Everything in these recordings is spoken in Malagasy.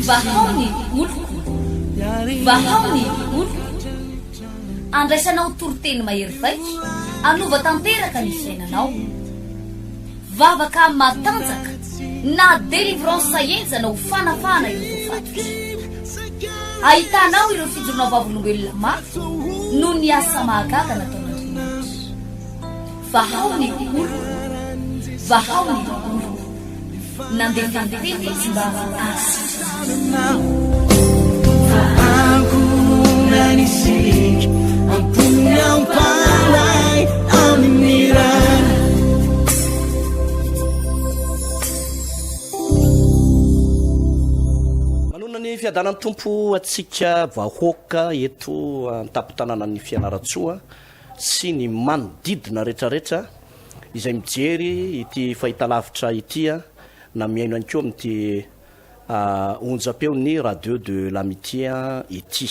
vahaony oloko vahaony oloko andraisanao toroteny mahery vaika anova tanteraka ny fiainanao vavaka matanjaka na délivrance enjana ho fanafana ireo fatotra ahitanao ireo fijorona vavolombelona mafy no ny asa mahagaga nataon'andriamanitra vahaony oloko vahaony oloko nandefandefety sy mba Nanisik ampunyang palay aminiran manona ny fiadanany tompo atsika vahoaka eto an-tapitanana ny Fianaratsoa sy ny manodidina rehetrarehetra izay mijery ity fahitalavitra ity na miaino any koa amin'ity onjapeo ny radio de l'amitié ity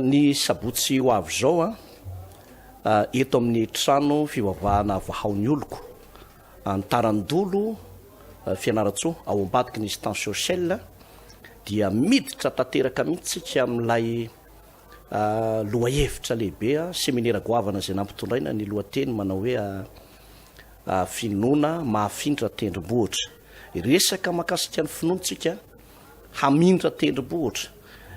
ny sabotsy ho avy zao eto amin'ny trano fivavahana vahaony oloko antarandolo Fianaratsoa ao ambadiky ny station Shell dia miditra tanteraka mihitsika amin'ilay lohahevitra lehibe seminaire goavana izay nampitondraina ny lohateny manao hoe finoana mahafindra tendrombohitra resaka makasika ny finoantsika hamindra tendrombohitra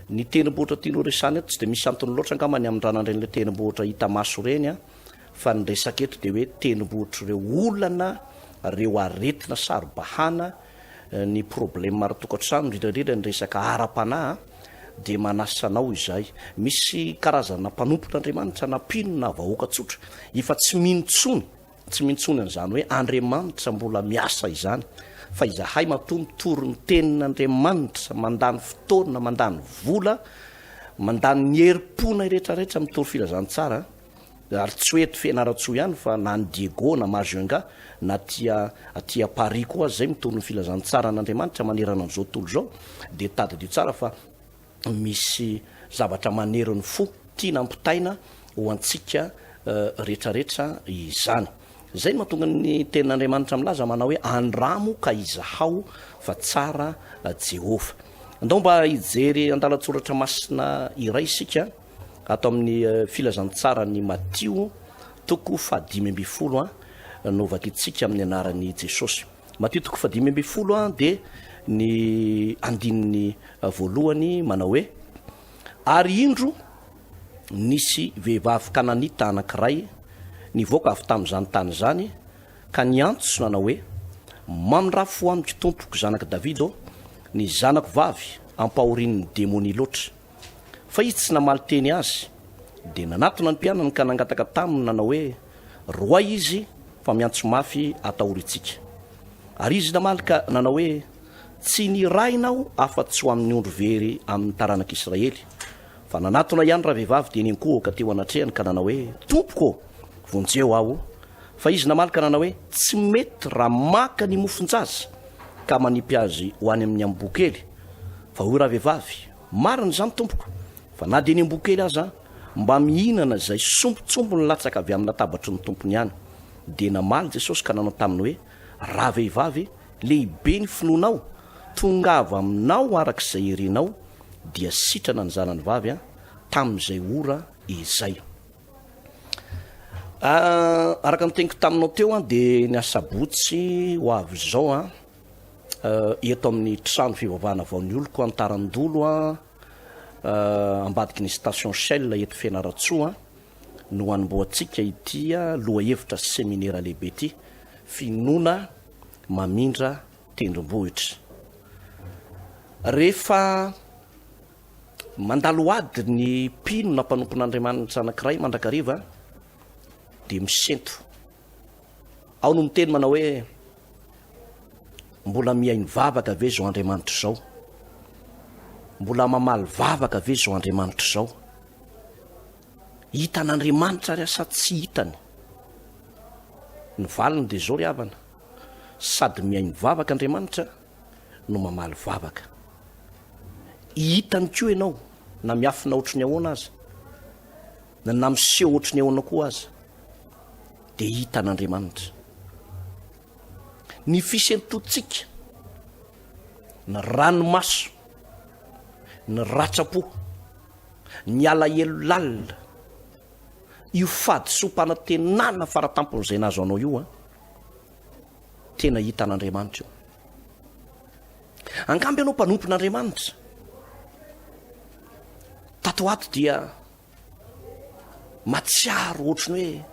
ny tendrombohitra tianao resany eto tsy dia misy antony loatra angamany amin'ny ranandren'ilay tendrombohitra hita maso reny fa ny resaka eto dia hoe tendrombohitra ireo olana reo aretina sarobahana ny problème maro tokantrano indrindra ny resaka ara-panahy dia manasanao izay misy karazana mpanompon'Andriamanitra nampino na vahoaka tsotra efa tsy mintsony an'izany hoe Andriamanitra mbola miasa izany fa izahay matomitory ny tenin'Andriamanitra mandany fotoana mandany vola mandany ny herim-pona rehetrarehetra mitory filazantsara ary tsy hoe eto Fianaratsoa ihany fa na ny Diego na Majunga na aty Paris koa zay mitory ny filazantsara n'Andriamanitra manerana an'izao tontolo zao dia tadidio tsara fa misy zavatra maneriny fo tiana ampitaina ho antsika rehetrarehetra izany zay mahatonga ny tenin'Andriamanitra milaza manao hoe andramo ka izahao fa tsara Jehova andao mba hijery andalatsoratra masina iray isika ato amin'ny filazantsara ny Matio toko 5:10 novakitsika amin'ny anaran'ny Jesosy Matio toko 5:10 dia ny andininy voalohany manao hoe ary indro nisy vehivavy kananita anankiray nivoaka avy tamin'izany tany zany ka niantso nanao hoe mamindrafo amiko tompoko zanaka Davido ny zanako vavy ampahorin'ny démonie loatra fa izy tsy namaly teny azy dia nanatona ny mpianany ka nangataka taminy nanao hoe roa izy fa miantso mafy atahoritsika ary izy namaly ka nanao hoe tsy nirainao afa-tsy ho amin'ny ondro very amin'ny taranak'Israely fa nanatona ihany raha vehivavy dia ninkohaka teo anatrehany ka nanao hoe tompoko vonjeo aho fa izy namaly ka nanao hoe tsy mety raha maka ny mofonjaza ka manipy azy ho any amin'ny ambokely fa hoy raha vehivavy marina izany tompoko fa na dia ny ambokely aza mba mihinana izay sompotsombo ny latsaka avy amin'ny latabatry ny tompony ihany dia namaly Jesosy ka nanao taminy hoe raha vehivavy lehibe ny finoanao tongava aminao arak'izay herinao dia sitrana ny zanany vavy tamin'izay ora izay araka nyteniko taminao teo dia ny asabotsy ho avy zao eto amin'ny trano fivavahana vaony oloko antarandolo ambadiky ny station Shell eto Fianaratsoa no hanomboantsika ity lohahevitra seminaire lehibe ity finoana mamindra tendrombohitra rehefa mandalo ady ny mpino na mpanompon'Andriamanitra anankiray mandrakariva dia misento ao no miteny manao hoe mbola miaino vavaka ve zao Andriamanitra zao mbola mamaly vavaka ve zao Andriamanitra zao hitan'Andriamanitra ary asa tsy hitany ny valiny dia zao ry havana sady miaino vavaka Andriamanitra no mamaly vavaka hitany koa ianao na miafina ohatry ny ahoana aza na miseho ohatry ny ahoana koa aza dia hitan'Andriamanitra ny fisentotsika, ny ranomaso, ny ratrapo, ny alahelo lalina, io fadisompanantenana faratampon'izay nazo anao io tena hitan'Andriamanitra io. Angamby ianao mpanompon'Andriamanitra. Tato ato dia matsiaro ohatrany hoe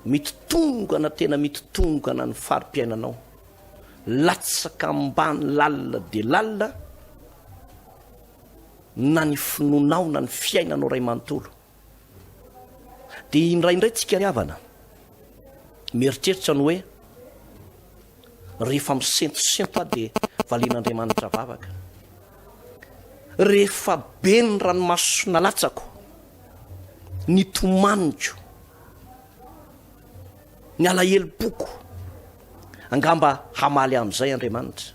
mitotongana, tena mitotongana ny farim-piainanao, latsaka ambany lalina de lalina, na ny finoanao na ny fiainanao ray manontolo. Dia indraindray tsika ry havana mieritreritra ny hoe rehefa misentosento dia valian'Andriamanitra vavaka. Rehefa be ny ranomaso nalatsako, ny tomaniko, ny alahelo-poko, angamba hamaly amin'izay Andriamanitra.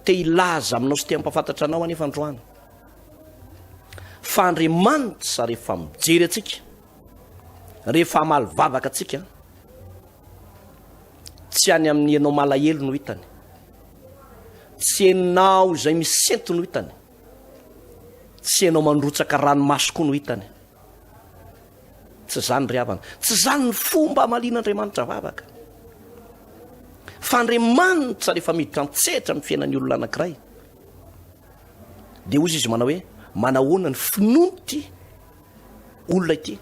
Te ilaza aminao sy te hampafantatra anao anefa androany fa Andriamanitra rehefa mijery atsika, rehefa hamaly vavaka atsika, tsy any amin'ny ianao malahelo no hitany, tsy ianao izay misento no hitany, tsy ianao mandrotsaka ranomaso koa no hitany. Tsy zany ry havana, tsy zany ny fomba hamalian'Andriamanitra vavaka. Fa Andriamanitra rehefa miditra antsetra amin'ny fiainan'ny olona anankiray dia ozy izy manao hoe manahoana ny finoany ity olona ity,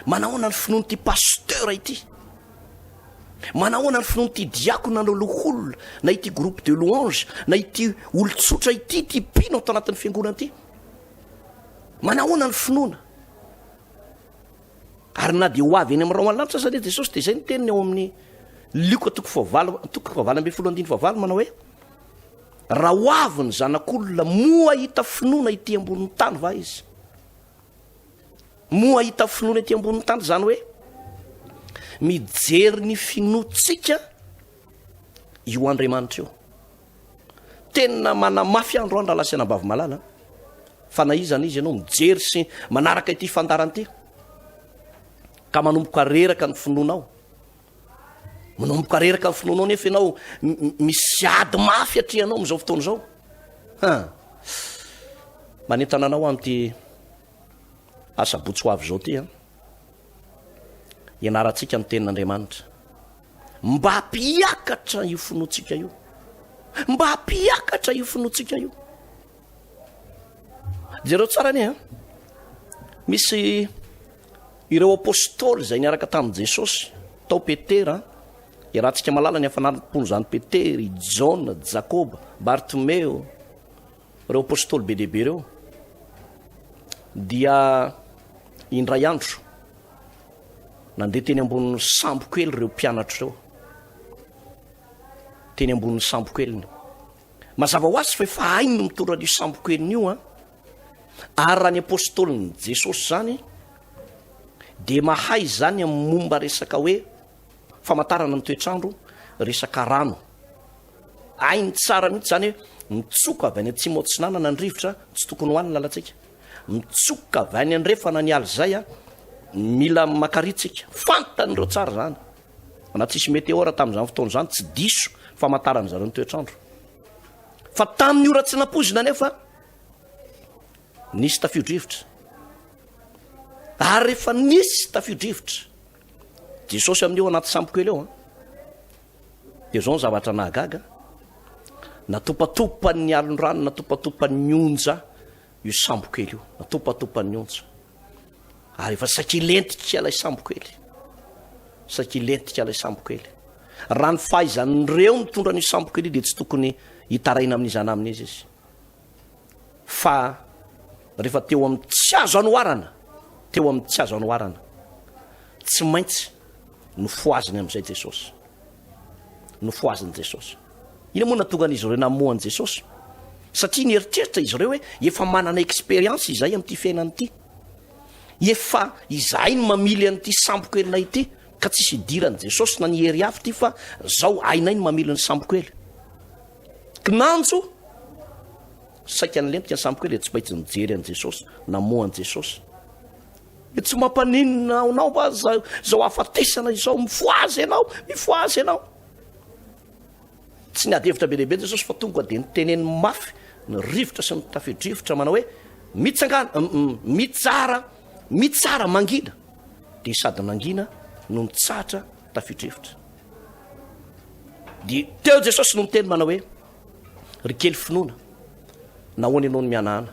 manahoana ny finoany ity pasteur ity, manahoana ny finoany ity diakona na loholona na ity groupe de louange na ity olotsotra ity ty pino ato anatin'ny fiangonana ity, manahoana ny finoana. Ary na dia ho avy eny amin'ny raomanlanitra aza dia Jesosy dia izay ny teniny ao amin'ny Luka 9:20 manao hoe raha ho avy ny zanak'olona moa hita finoana ity ambonin'ny tany va izy, moa hita finoana ity ambonin'ny tany, zany hoe mijery ny finoantsika io Andriamanitra io. Tena manamafy andro andra lasa anambavy malala fa na izany izy ianao mijery sy manaraka ity fandarany ity ka manomboka reraka ny finoanao, manomboka reraka ny finoanao nefa ianao misy ady mafy atrianao amin'izao fotoana izao. Manentana anao amin'ity asabotsy ho avy izao ty ianarantsika ny tenin'Andriamanitra mba hampiakatra io finoantsika io, mba hampiakatra io finoantsika io. Jereo tsara ne misy ireo apôstôly izay niaraka tamin'i Jesosy tao Petera, iarahantsika malala ny hafananam-pony zany Petery, Jaona, Jakoba, Bartomeo, ireo apôstôly be dehibe ireo. Dia indray andro nandeha teny ambonin'ny sambo kely ireo mpianatra ireo, teny ambonin'ny sambo keliny. Mazava ho azy fa efa hainy no mitondra io sambo keliny io ary raha ny apôstôliny Jesosy zany dia mahay zany amin'ny momba resaka hoe famantarana ny toetrandro, resaka rano. Hainy tsara mihitsy zany hoe mitsoka avy any atsimo atsinanana ny rivotra tsy tokony hoan'ny lalantsika, mitsoka avy any andrefana ny alizay mila makaritsika, fantan'ireo tsara zany. Na tsisy meteora tamin'izany fotoana zany tsy diso famantarana zareo ny toetrandro. Fa tamin'ny ora tsy nampozina nefa nisy tafio-drivotra, ary rehefa nisy tafio-drivotra Jesosy amin'io anaty sambo kely eo dia zao ny zavatra nahagaga, natopatopan'ny alon-drano, natopatopan'ny onja io sambo kely io, natopatopan'ny onja. Ary efa sakilentika ilay sambo kely, sakilentika ilay sambo kely. Raha ny fahaizan'ireo mitondra ny sambo kely dia tsy tokony hitaraina amin'izana amin'izy izy. Fa rehefa teo amin'ny tsy azo anoharana, teo amin'ny tsy azo anoharana, tsy maintsy nofoaziny amin'izay Jesosy, nofoaziny Jesosy. Ina moa natonga an'izy ireo namohany Jesosy? Satria nieritreritra izy ireo hoe efa manana expérience izay amin'ity fiainany ity, efa izay no mamily an'ity sambo kelina ity, ka tsisy idirany Jesosy na ny hery afy ity fa zao ainay no mamily ny sambo kely. Kinanjo saika ny lentika ny sambo kely, tsy maintsy nijery an' Jesosy, namohany Jesosy. Tsy mampaninona anao fa zao afatesana izao, mifoazy ianao, mifoazy ianao. tsy niady hevitra be lehibe jesosy fa tonga de niteneny mafy ny rivotra sy ny tafidrivotra manao hoe mitsara mangina de sady nangina no nitsatra tafidrivotra. de teo jesosy no miteny manao hoe ry kely finoana nahoany ianao ny mianahana.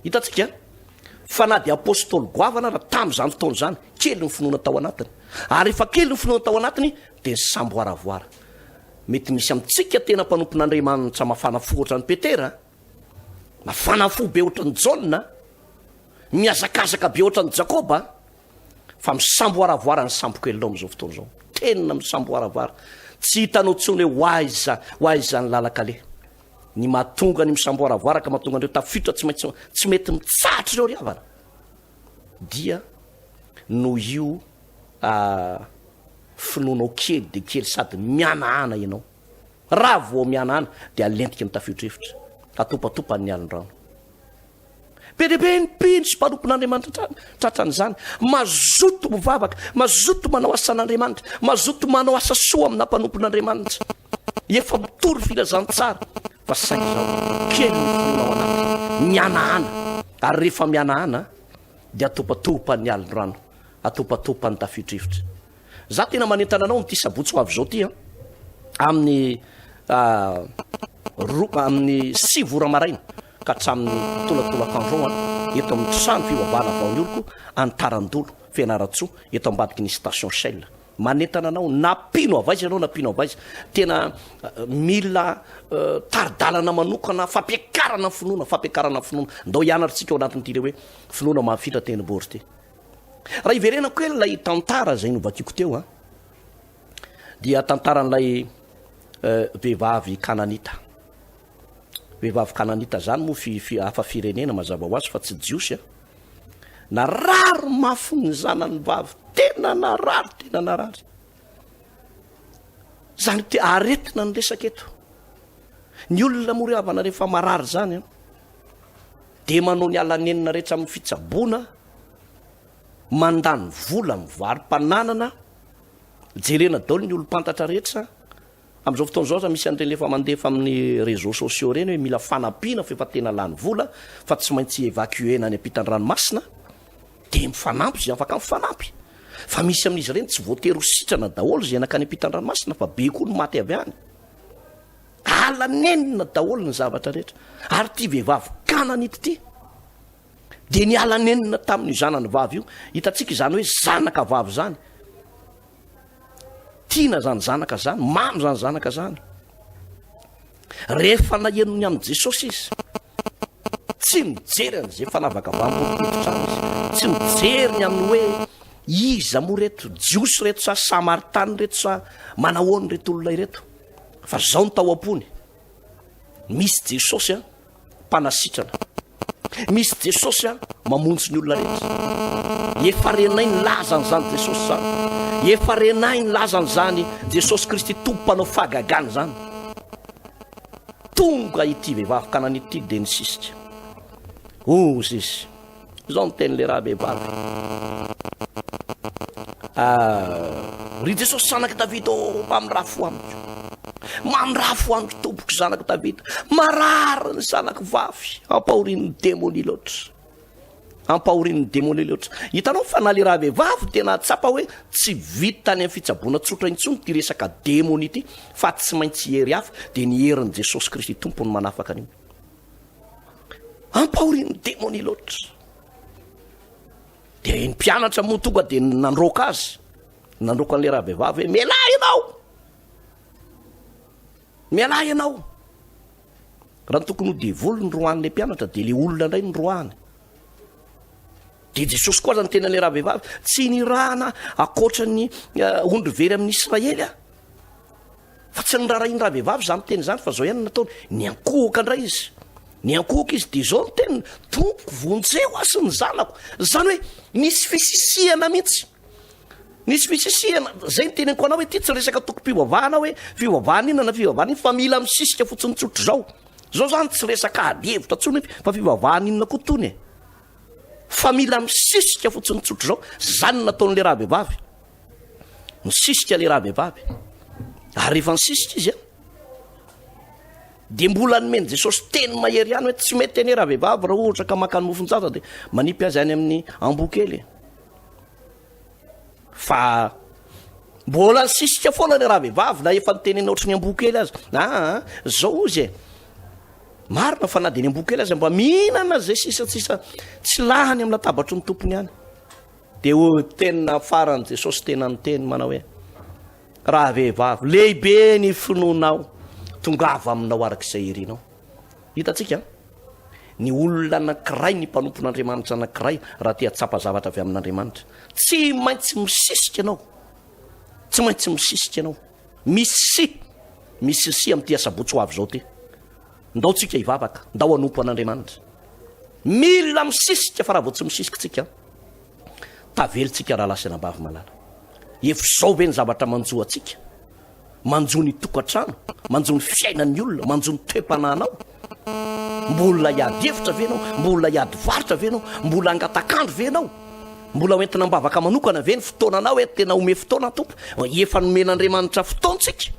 Hitatsika fa na de apôstôly goavana raha tam'izany fotoana zany kely ny finoana tao anatiny, ary efa kely ny finoana tao anatiny de samboaravoara. Mety misy amitsika tena mpanompon'Andriamanitra mafana fo ohatran'ny Petera, mafana fo be ohatran'ny Jaona, miazakazaka be ohatran'ny Jakoba, fa misamboaravoara ny sambokelonao am'izao fotoana zao. Tena misamboaravoara. Tsy hitanao tsony hoe hoaiza ny lalakale. Ny mahatonga ny misamboaravoara ka mahatonga andreo tafitra tsy mety mitsatra ireo ry havana dia no io finoanao kely de kely sady mianahana ianao. Raha vao mianahana de alentika ny tafidrivotra, atopatopany ny alin-drano. Be dehibe ny mpino sy mpanompon'Andriamanitra tratran'izany, mazoto mivavaka, mazoto manao asan'Andriamanitra, mazoto manao asa soa amina mpanompon'Andriamanitra, efa mitory filazantsara, fa saingy zao kely ny finoanao anaty mianahana. Ary rehefa mianahana de atopatopany ny alin-drano, atopatopany tafidrivotra. Za tena manentana anao n'ity sabotsy ho avy zao ty amin'ny 6 ora maraina ka hatramin'ny tolatolakandro eto amin'ny trano fivavahana vaonioloko Antarandolo Fianaratsoa eto ambadiky ny station Shell. Manentana anao napino avaiza anao, napino avaiza, tena mila taridalana manokana fampiakarana finoana ndao ianaritsika ao anatin'ity le hoe finoana mahafitra tenibory ty. Raha iverenako hoe lay tantara zay novakiko teo dia tantaran'lay vehivavy Kananita zany moa hafa firenena mazava ho azy fa tsy jiosy narary mafy ny zanany vavy, tena narary zany te aretina ny resaka eto. Ny olona mory havana rehefa marary zany de manao ny alanenina rehetra amin'ny fitsaboana, mandany vola mivarim-pananana, jerena daoly ny olo-pantatra rehetra. Am'izao fotoana zao za misy an'ireny efa mandefa amin'ny réseaux sociaux reny hoe mila fanampiana fa efa tena lany vola fa tsy maintsy évacuena ny ampitan-dranomasina, de mifanampy zay afaka mifanampy. Fa misy amin'izy ireny tsy voatery ho sitrana daholo zay anaka ny ampitan-dranomasina fa be koa no maty avy any. Alanenina daholo ny zavatra rehetra. Ary ty vehivavy Kananita ty de ny alanenina tamin'ny zanany vavy io, hitatsika izany hoe zanaka vavy zany, tiana zany zanaka zany, mamy zany zanaka zany. Rehefa nahenony amin'ny Jesosy izy tsy mijery an'izay fanavaka vambotrano izy, tsy mijery ny amin'ny hoe iza moa reto, jiosy reto sa Samaritany reto sa manahoany reto olona ireto, fa zao ny tao am-pony. Misy Jesosy mpanasitrana, misy Jesosy mamonjy ny olona rehetra. Efa renay ny lazany zany Jesosy zany, efa renay ny lazany zany Jesosy Kristy tompo mpanao fahagagana zany. Tonga ity vehivavy Kananita ity de nisisitra. Ozy izy zao ny teny le raha vehivavy, ry Jesosy zanaky Davida mamrafo amiko, mamrafo amiko tompoky zanaky Davida, marary ny zanaky vavy, ampahorin'ny démonie loatra, ampahorin'ny démonie loatra. Hitanao fa na le raha vehivavy tena tsapa hoe tsy vita tany amin'ny fitsaboana tsotra intsony ty resaka démonie ty, fa tsy maintsy hery hafa de ny herin'i Jesosy Kristy tompony manafaka an'io. Ampahorin'ny démonie loatra. De ny mpianatra moa tonga de nandroka azy, nandroka an'le raha vehivavy hoe mialahy ianao. Raha tokony ho devoly ny roan'le mpianatra de le olona indray ny roany. De Jesosy koa zany tena le raha vehivavy tsy nirahana akoatran'ny ondry very amin'ny Israely fa tsy niraharainy raha vehivavy zany teny zany, fa zao ihany nataony niankohoka indray izy, niankohoka izy de zao ny teny tompo vonjeo asy ny zanako. Zany hoe nisy fisisihana mihitsy, nisy fisisihana zay ny teneniko anao hoe ty tsy resaka toko-pivavahana hoe fivavahana inona na fivavahana iny, fa mila misisika fotsiny tsotro zao zany tsy resaka adihevitra tsony fa fivavahana inona koa tony fa mila misisika fotsiny tsotro zao. Zany nataon'le raha vehivavy, misisika le raha vehivavy. Ary rehefa nisisika izy dia mbola nomeny Jesosy teny mahery ihany hoe tsy mety teny raha vehivavy raha ohatra ka makany mofontsata dia manipy azy any amin'ny ambokely fa mbola sisika foana ny raha vehivavy na efa nitenena ohatry ny ambokely azy zao izy marina fa na dia ny ambokely azy mba mihinana zay sisatsisa tsy lahany amin'ny latabatry ny tompony ihany dia tenina farany Jesosy tena nyteny manao hoe raha vehivavy lehibe ny finoanao tongava aminao arak'izay irinao. Hitantsika ny olona anankiray ny mpanompon'Andriamanitra anankiray raha tia tsapa zavatra avy amin'Andriamanitra tsy maintsy misisika ianao, tsy maintsy misisika ianao, misy amin'ity asabotsy ho avy zao ty ndao tsika hivavaka, ndao hanompo an'Andriamanitra, mila misisika fa raha vao tsy misisika tsika tavelyntsika raha lasa anambavy malala. Efa zao ve ny zavatra manjo atsika, manjo ny tokantrano, manjo ny fiainan'ny olona, manjo ny toe-panahinao, mbola hiady hevitra ve anao, mbola hiady varitra ve anao, mbola angatakandro ve anao, mbola hoentina mbavaka manokana ve ny fotoananao hoe tena ome fotoana tompo efa nomen'Andriamanitra fotoantsika,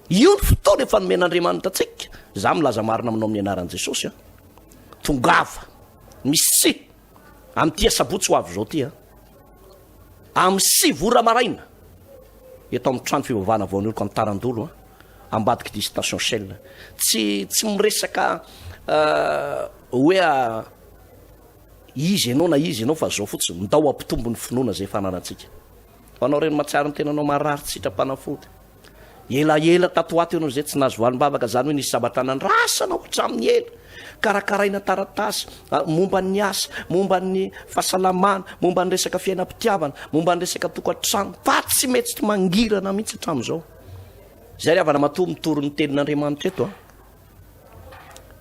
io ny fotoana efa nomen'Andriamanitra tsika. Za milaza marina aminao amin'ny anaran'i Jesosy tongava misy amin'ity asabotsy ho avy zao ty amin'ny 7 ora maraina eto amin'ny trano fivavahana vaon'ny oloko antarandolo ambadiky distation Shell tsy miresaka hoe izy ianao na izy ianao fa zao fotsiny ndao ampitombo ny finoana zay fananantsika. Fanao reny matsiary ny tenanao marary sitrapanafody elaela tatoaty ianao zay tsy nahazo valim-bavaka, zany hoe nisy zavatra nandrasanao hatramin'ny ela karakaraina taratasy momba ny asa, momba ny fahasalamana, momba ny resaka fiainam-pitiavana, momba ny resaka tokantrano, fa tsy mety tsy mangirana mihitsy hatramin'izao. Zay ry havana matoa mitoro ny tenin'Andriamanitra eto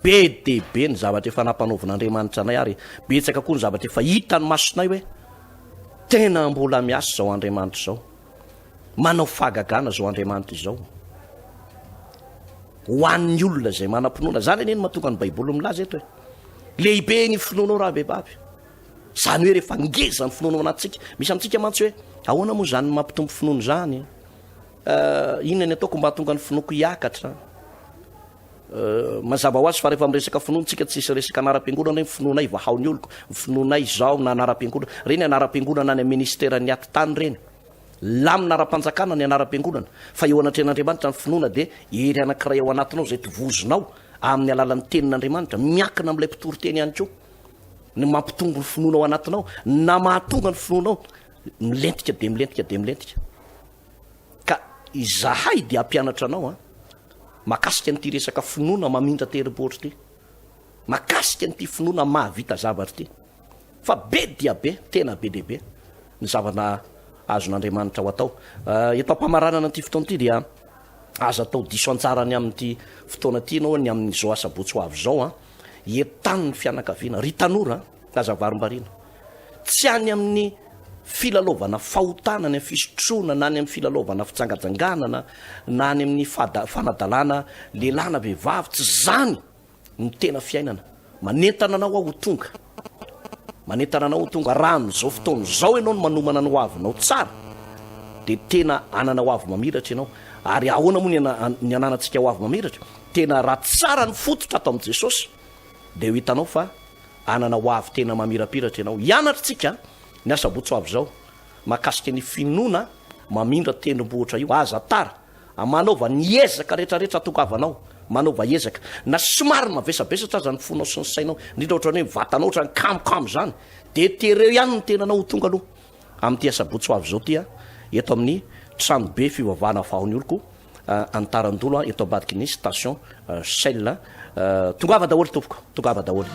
be dia be ny zavatra efa nampanaovan'Andriamanitra anay ary betsaka koa ny zavatra efa hita ny masonay hoe tena mbola miasa zao Andriamanitra zao, manao fahagagana zao Andriamanitra izao ho an'ny olona zay manam-pinoana. Zany eny mahatonga ny baiboly milaza eto hoe lehibe ny finoanao raha vehivavy, zany hoe rehefa ngeza ny finoanao anatsika. Misy amintsika mantsy hoe ahoana moa zany mampitombo finoana zany, inona ny ataoko mba hatonga ny finoako hiakatra, mazava ho azy fa rehefa miresaka finoantsika tsisy resaka anaram-piangonana ny finoanay vahaon'ny oloko, finoanay zao na anaram-piangonana reny, anaram-piangonana ny ministeran'ny aty-tany reny, lamina ara-panjakana ny anaram-piangonana, fa eo anatren'Andriamanitra ny finoana dia ery anankiray ao anatinao zay tovozonao amin'ny alalan'ny tenin'Andriamanitra, miankina amin'ilay mpitory-teny ihany koa ny mampitongo ny finoana ao anatinao na mahatonga ny finoanao milentika de milentika de milentika. Ka izahay dia ampianatra anao makasika n'ity resaka finoana mamindra teri-bohitra ty, makasika n'ity finoana mahavita zavatra ty, fa be dia be, tena be dia be ny zavana azon'Andriamanitra ho atao. Eto ampamaranana n'ity fotoana ity dia aza atao diso antsarany amin'ity fotoana ity anao ny amin'izao asabotsy ho avy zao entan'ny fianakaviana ry tanora aza varimbariana tsy any amin'ny filalaovana fahotana, ny amin'ny fisotroana na ny amin'ny filalaovana fitsangatsanganana na any amin'ny fanadalana lehilahy na vehivavy, tsy zany ny tena fiainana. Manentana anao aho ho tonga, manentana anao ho tonga raha n'izao fotoana zao ianao no manomana ny ho avinao tsara dia tena anana ho avy mamiratra ianao. Ary ahoana moa ny ananantsika ho avy mamiratra? Tena raha tsara ny fototra ato amin'i Jesosy dia ho hitanao fa anana ho avy tena mamirapiratra ianao. Hianatra tsika ny asabotsy ho avy zao mahakasika ny finoana mamindra tendrombohitra io, aza tara manaova ny ezaka rehetrarehetra atokavanao, manaova ezaka na somary mavesabesatra aza ny fonao sy ny sainao, indrindra ohatrany hoe vatanao ohatra ny kamokamo zany dia tereo ihany ny tenanao ho tonga aloha amin'ity asabotsy ho avy zao ty eto amin'ny trano be fivavahana vaon'ny oloko antarandolo eto ambadiky ny station Shell. Tongava daholo tompoko, tongava daholo.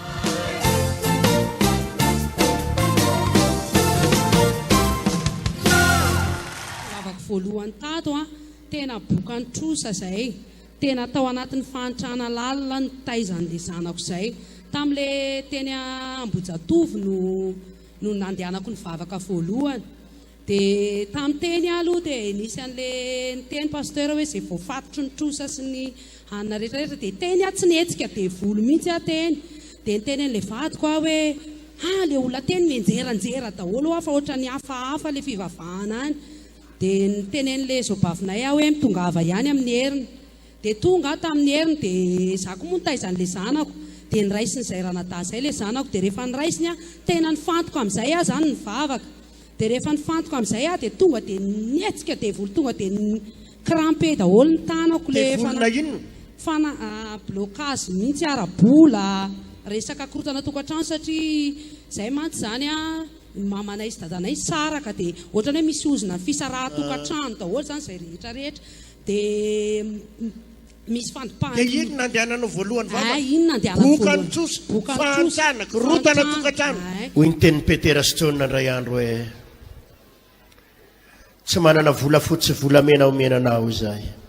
Voalohany tato tena bokany trosa zay, tena tao anatin'ny fahantrana lalina ny taizan'le zanako zay tam'le teny Ambojatovo no nandehanako ny vavaka voalohany. Dia tamin'ny teny aloha dia nisy an'le ny teny pasteur hoe zay voafatotry ny trosa sy ny hanina rehetrarehetra dia teny tsy netsika dia volo mihitsy ateny. Dia ny teny an'le vadiko hoe le olona teny menjeranjera daholo fa ohatra ny hafahafa le fivavahana any. Dia ny tenen'le zobavinay hoe mitongava ihany amin'ny heriny. dia tonga tamin'ny heriny dia za koa moa nitaizan'ilay zanako dia niraisiny izay ranadahy izay ilay zanako dia rehefa niraisiny a tena nifantoko amin'izay a zany nivavaka dia rehefa nifantoko amin'izay a dia tonga dia nietsika dia volo tonga dia crampé daholo ny tanako fana blocage mihitsy arabola resaka korotana tokantrano satria izay mantsy zany a mamanay sy dadanay saraka dia ohatrany hoe misy ozona fisaraha-tokantrano daholo zany izay rehetrarehetra dia misy dia iny nandehananao voalohany iny nandehanabokantsosa fantsana korotana tokantrano hoy ny tenin'ny Petera sy Jaona ndray andro hoe tsy manana vola fotsy volamena omenanao izahay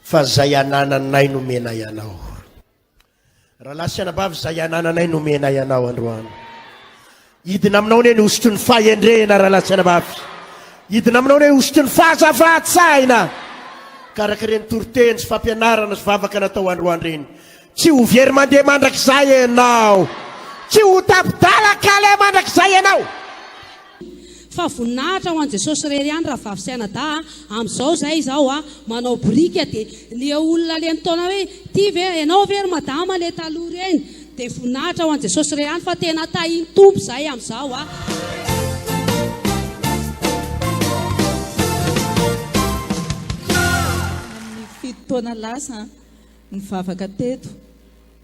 fa zay anananay nomena ianao raha lahy sy anabavy zay anananay nomena ianao androany hidina aminao ne ny osotry ny fahendrena raha lahy sy anabavy hidina aminao ne osotry ny fahazavatsaina karakareny toroteny sy fampianarana sy vavaka natao androany reny tsy ho very mandeha mandrakizay ianao tsy ho tapidalaka le mandrakizay ianao fa voninahitra ho an' Jesosy rery ihany raha vavisaina da amin'izao zay izao a manao brika dia ny olona le nitaona hoe ty ve ianao very madama le taloha reny dia voninahitra ho an' Jesosy rery ihany fa tena tahiny tompo zay amin'izao a taona lasa nivavaka teto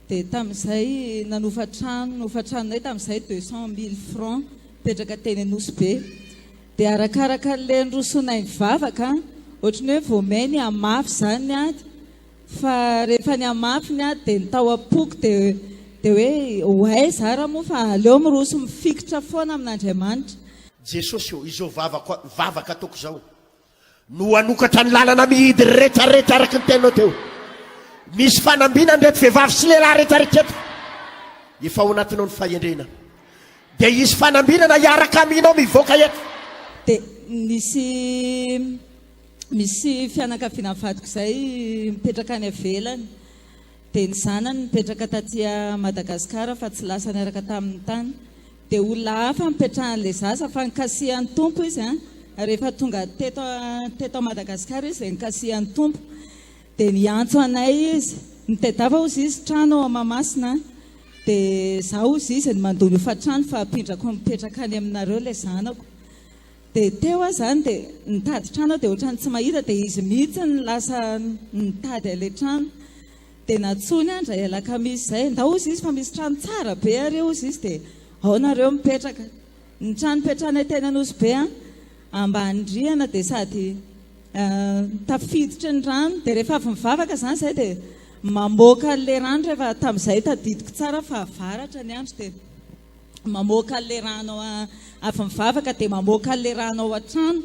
dia tamin'izay nanofa tranonay tamin'izay 200,000 francs petraka teny Anosy-be dia arakaraka le nrosonay mivavaka ohatrany hoe voamainy amafy zany a fa rehefa ny amafiny a dia nitao apoko dia hoe oay zara moa fa aleo miroso mifikitra foana amin'Andriamanitra Jesosy io izao vavaka ataoko zao no anokatra ny lalana mihidy rehetrarehetra araky ny tenao teo misy fanambina nreto vehivavy sy lehilahy rehetrarehetra eto efa ao anatinao ny fahendrena dia isy fanambinana hiaraka aminao mivoaka eto dia misy fianakaviana vadiko izay mipetraka any avelany dia ny zanany mipetraka tatia Madagasikara fa tsy lasa niaraka tamin'ny tany dia olona hafa mipetrahan'ilay zaza fa nikasihan'ny tompo izy rehefa tonga teto Madagasikara izy dia nikasihan'ny tompo dia niantso anay izy nitedava ozy izy trano ao Mahamasina dia zaho ozy izy ny mandony hofa-trano fa apindrako mipetraka any aminareo ilay zanako dia teo aho zany dia nitady trano dia ohatrany tsy mahita dia izy mihitsy ny lasa nitady ilay trano dia natsony andray alakamisy izay ndao ozy izy fa misy trano tsara be areo ozy izy dia ao nareo mipetraka ny trano petranay teny Anosy-be ambandriana dia sady tafiditra ny rano dia rehefa avy mivavaka zany izay dia mamoaka le rano rehefa tamin'izay tadidiko tsara fa avaratra ny andro dia mamoaka le rano avy mivavaka dia mamoaka le rano ao an-trano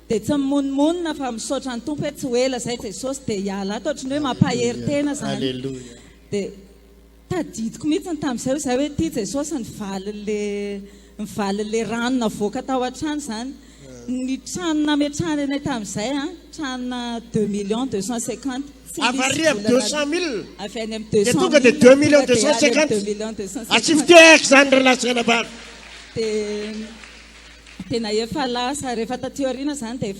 dia tsy mimonmonina fa misaotra ny tompo hoe tsy hoela zay Jesosy dia hiala ato ohatrany hoe mampahery tena zany dia tadidiko mihitsy tamin'izay izay hoe ty Jesosy nivalin'le rano navoaka tao an-trano zany ny trano nametrahany anay tamin'izay tranona 2,250,000 avary amin'ny 200,000 avy any amin'ny dia tonga dia 2,250,000 atsifiteko zany relasaina bary dia tena efa lasa rehefa taty aoriana zany dia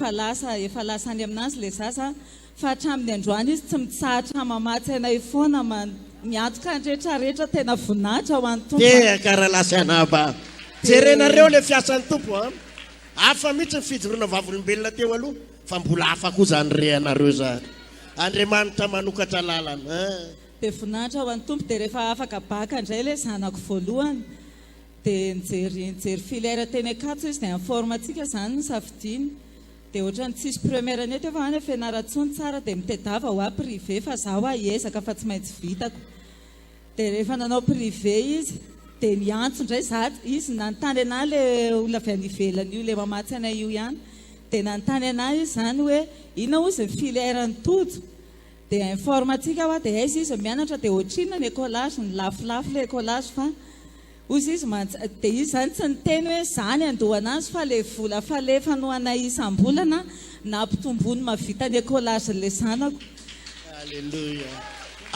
efa lasa any aminazy le zaza fa hatramin'ny androany izy tsy mitsahatra mamatsy anay foana miantoka andrehetrarehetra tena voninahitra ho an'ny tompo karaha lasaina ba jerenareo le fiasan'ny tompo hafa mihitsy ny fijoroana vavolombelona teo aloha fa mbola hafa koa zany reanareo zany Andriamanitra manokatra lalana dia voninahitra ho an'ny tompo dia rehefa afaka baka indray ilay zanako voalohany dia nijery filière teny Ankatso izy dia informatika zany ny safidiny dia ohatrany tsisy première année teo fa any fianaratsony tsara dia mitedava ho a privé fa zaho hiezaka fa tsy maintsy vitako dia rehefa nanao privé izy dia niantso indray izy nanontany anahy le olona avy any ivelany io le mamatsy anay io ihany dia nanontany anahy izy zany hoe ina ozy ny filière ny tojo dia informatika aho dia aiza izy mianatra dia ohatrinona ny écolage ny lafilafy le écolage fa ozy izy dia izy zany tsy niteny hoe zany andohana azy fa le vola falefa no anay isam-bolana nampitombony mavita ny écolage le zanako alleluia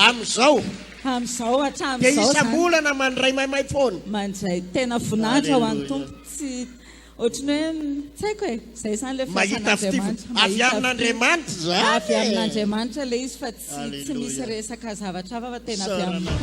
amin'izao hatramin'izao dia isam-bolana mandray maimay foana mandray tena voninahitra ho an'ny tompo ohatrany hoe tsy haiko e zay zany le mahita fiasan'andriamanitra avy amin'andriamanitra zany avy amin'andriamanitra le izy fa tsy misy resaka zavatra hafa fa tena avy amin'ny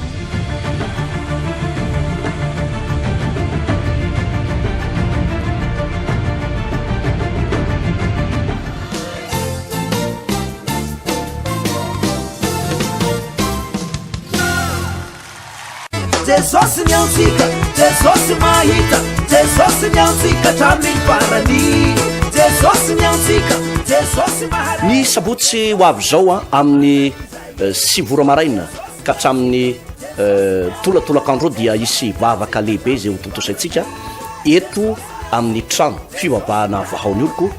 Jesosy miantsika Jesosy mahita Jesosy miantsika hatramin'ny farany Jesosy miantsika Jesosy mahary ny sabotsy ho avy zao a amin'ny sivora maraina ka hatramin'ny tolatolakandro dia isy vavaka lehibe zay ho tontosaintsika eto amin'ny trano fivavahana vahaony oloko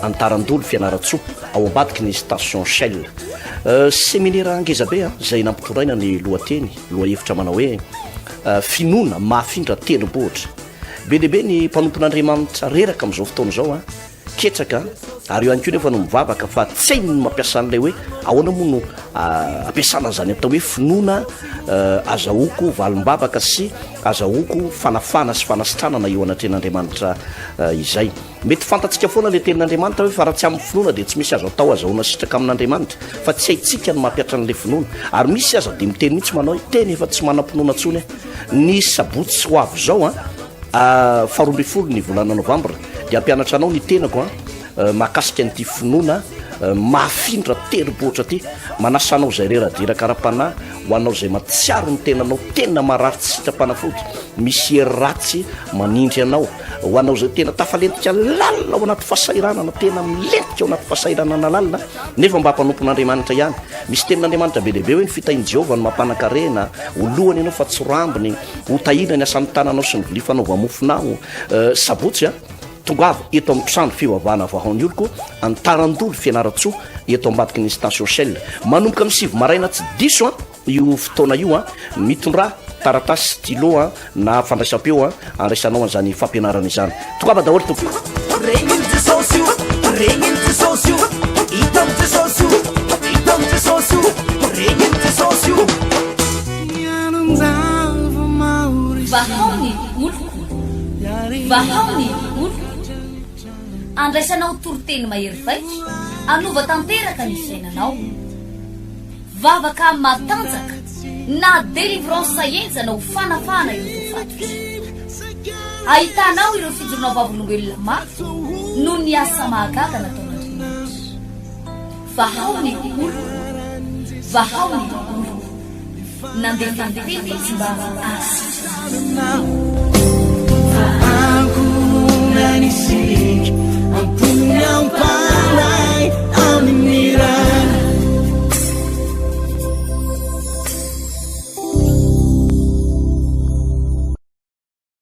antarandolo fianaratsoa ao ambadiky ny station Shell séminaire angezabe zay nampitoraina ny lohateny lohahevitra manao hoe finoana mahafindra tendrombohitra be dehibe ny mpanompon'andriamanitra reraka amin'izao fotoana zao a ketraka ary eo ihany koa nefa no mivavaka fa tsy hainy no mampiasa an'ilay hoe ahoana moa no ampiasana zany atao hoe finoana azahoako valim-bavaka sy azahoako fanafana sy fanasitranana eo anatren'andriamanitra izay mety fantatsika foana le tenin'andriamanitra hoe fa raha tsy amin'ny finoana dia tsy misy azo atao azahoana sitraka amin'andriamanitra fa tsy haitsika no mampiatra an'ilay finoana ary misy aza dia miteny mihitsy manao hoe teny efa tsy manam-pinoana ntsony ny sabotsy ho avy zao a faharoa folo ny volana novambra dia ampianatra anao ny tenako mahakasika n'ity finoana mahafindra tendrombohitra ty manasanao zay reradiraka ara-panahy ho anao zay matsiaro ny tenanao tena marary tsy sitrapanafody misy hery ratsy manindry anao ho anao zay tena tafalentika lalina ao anaty fahasahiranana tena milentika ao anaty fahasahiranana lalina nefa mba hampanompon'andriamanitra ihany misy tenin'andriamanitra be lehibe hoe ny fitahin'i Jehovah no mampanankarena holohany ianao fa tsy rambiny hotahina ny asan'ny tananao sy ny vilia fanaova-mofonao sabotsy tongava eto amin'ny trano fivavahana vahaony oloko antarandolo fianaratsoa eto ambadiky ny station Shell manomboka amin'ny sivy maraina tsy diso io fotoana io mitondra taratasy stylo na fandraisam-peo andraisanao an'izany fampianarana izany tongava daholo tompo regny Jesosy io regny Jesosy io hita amin'ny Jesosy io hita amin'ny Jesosy io regny Jesosy io vahaony oloko vahaony oloko andraisanao toroteny mahery vaika anova tanteraka ny fiainanao vavaka matanjaka na délivrance enjana ho fanafana ireo fatotra ahitanao ireo fijorona vavolombelona mafy no ny asa mahagaga nataon'andriamanitra vahaony oloko vahaony oloko nandefandefety izy mba asitra Anisik, ampunya panai, aminira.